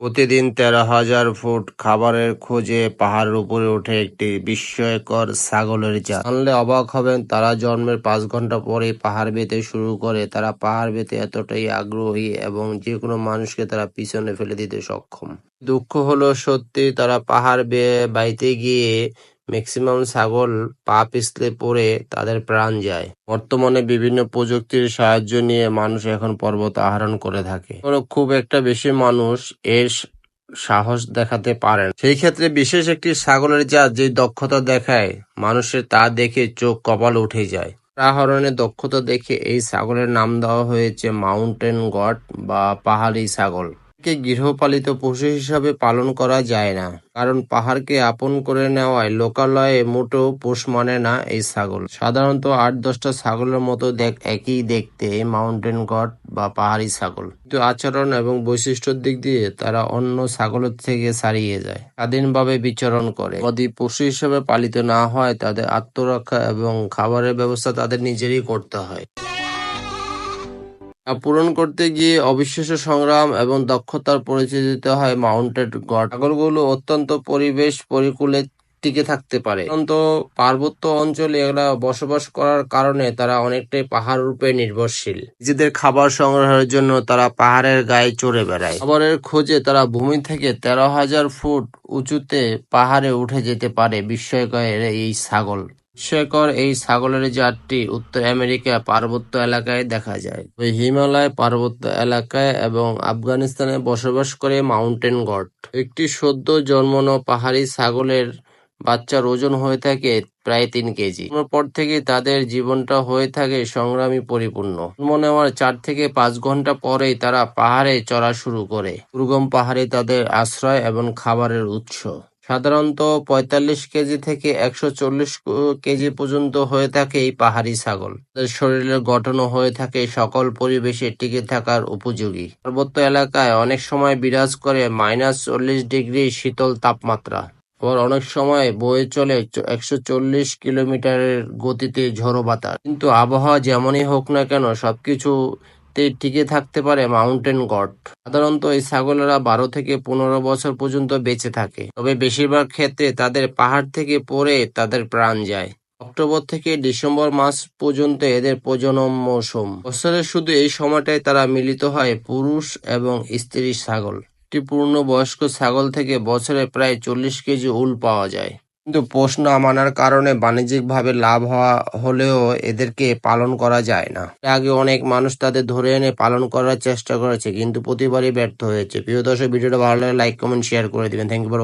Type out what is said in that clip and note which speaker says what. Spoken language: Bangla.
Speaker 1: প্রতিদিন ১৩,০০০ ফুট খাবারের খোঁজে পাহাড়ের উপরে ওঠে একটি বিস্ময়কর ছাগলের জাত। জানলে অবাক হবেন, তারা জন্মের ৫ ঘন্টা পরেই পাহাড় বেতে শুরু করে। তারা পাহাড় বেতে এতটাই আগ্রহী এবং যে কোনো মানুষকে তারা পিছনে ফেলে দিতে সক্ষম। দুঃখ হলো সত্যি, তারা পাহাড় বেয়ে বাইতে গিয়ে ম্যাক্সিমাম ছাগল পা পিছলে পড়ে তাদের প্রাণ যায়। বর্তমানে বিভিন্ন প্রযুক্তির সাহায্য নিয়ে মানুষ এখন পর্বত আরোহণ করে থাকে। খুব একটা বেশি মানুষ এর সাহস দেখাতে পারেন। সেই ক্ষেত্রে বিশেষ একটি ছাগলের জাত যে দক্ষতা দেখায়, মানুষের তা দেখে চোখ কপাল উঠে যায়। আরোহণের দক্ষতা দেখে এই ছাগলের নাম দেওয়া হয়েছে মাউন্টেন গট বা পাহাড়ি ছাগল। একে গৃহপালিত পশু হিসাবে পালন করা যায় না, কারণ পাহাড়কে আপন করে নেওয়ায় লোকালয়ে মোটেও পোষ মানে না এই ছাগল। সাধারণত ৮-১০টা ছাগলের মতো একই দেখতে এই মাউন্টেন গট বা পাহাড়ি ছাগল, কিন্তু আচরণ এবং বৈশিষ্ট্যের দিক দিয়ে তারা অন্য ছাগলের থেকে ছাড়িয়ে যায়। স্বাধীনভাবে বিচরণ করে। যদি পশু হিসেবে পালিত না হয়, তাদের আত্মরক্ষা এবং খাবারের ব্যবস্থা তাদের নিজেরই করতে হয়। পূরণ করতে গিয়ে অবিশ্বাস্য সংগ্রাম এবং দক্ষতার পরিচয় দিতে হয় মাউন্টেড গড। ছাগলগুলো অত্যন্ত পরিবেশ পরিকূলে টিকে থাকতে পারে। পার্বত্য অঞ্চলে এরা বসবাস করার কারণে তারা অনেকটাই পাহাড় রূপে নির্ভরশীল। নিজেদের খাবার সংগ্রহের জন্য তারা পাহাড়ের গায়ে চড়ে বেড়ায়। খাবারের খোঁজে তারা ভূমি থেকে ১৩,০০০ ফুট উঁচুতে পাহাড়ে উঠে যেতে পারে। বিস্ময়কর এই ছাগল। বিস্ময়কর এই ছাগলের জাতটি উত্তর আমেরিকা পার্বত্য এলাকায় দেখা যায়। ওই হিমালয় পার্বত্য এলাকায় এবং আফগানিস্তানে বসবাস করে মাউন্টেন গট। একটি সদ্য জন্মানো পাহাড়ি ছাগলের বাচ্চার ওজন হয়ে থাকে প্রায় ৩ কেজি। পর থেকে তাদের জীবনটা হয়ে থাকে সংগ্রামী পরিপূর্ণ। জন্ম নেওয়ার ৪ থেকে ৫ ঘন্টা পরেই তারা পাহাড়ে চড়া শুরু করে। দুর্গম পাহাড়ে তাদের আশ্রয় এবং খাবারের উৎস। সাধারণত ৪৫ কেজি থেকে ১৪০ কেজি পর্যন্ত হয়ে থাকে এই পাহাড়ি ছাগল। তাদের শরীরের গঠনও হয়ে থাকে সকল পরিবেশে টিকে থাকার উপযোগী। পার্বত্য এলাকায় অনেক সময় বিরাজ করে -৪০ ডিগ্রি শীতল তাপমাত্রা। আবার অনেক সময় বয়ে চলে ১৪০ কিলোমিটারের গতিতে ঝোড়ো বাতাস। কিন্তু আবহাওয়া যেমনই হোক না কেন, সবকিছুতে টিকে থাকতে পারে মাউন্টেন গট। সাধারণত এই ছাগলেরা ১২ থেকে ১৫ বছর পর্যন্ত বেঁচে থাকে, তবে বেশিরভাগ ক্ষেত্রে তাদের পাহাড় থেকে পড়ে তাদের প্রাণ যায়। অক্টোবর থেকে ডিসেম্বর মাস পর্যন্ত এদের প্রজনন মৌসুম। বছরের শুধু এই সময়টায় তারা মিলিত হয় পুরুষ এবং স্ত্রী ছাগল। একটি পূর্ণবয়স্ক ছাগল থেকে বছরে প্রায় ৪০ কেজি উল পাওয়া যায়। কিন্তু পোষ না মানার কারণে বাণিজ্যিকভাবে লাভ হলেও এদেরকে পালন করা যায় না। আগে অনেক মানুষ তাদের ধরে এনে পালন করার চেষ্টা করেছে, কিন্তু প্রতিবারই ব্যর্থ হয়েছে। প্রিয় দর্শক, ভিডিওটা ভালো লাগলে লাইক, কমেন্ট, শেয়ার করে দিবেন। Thank you for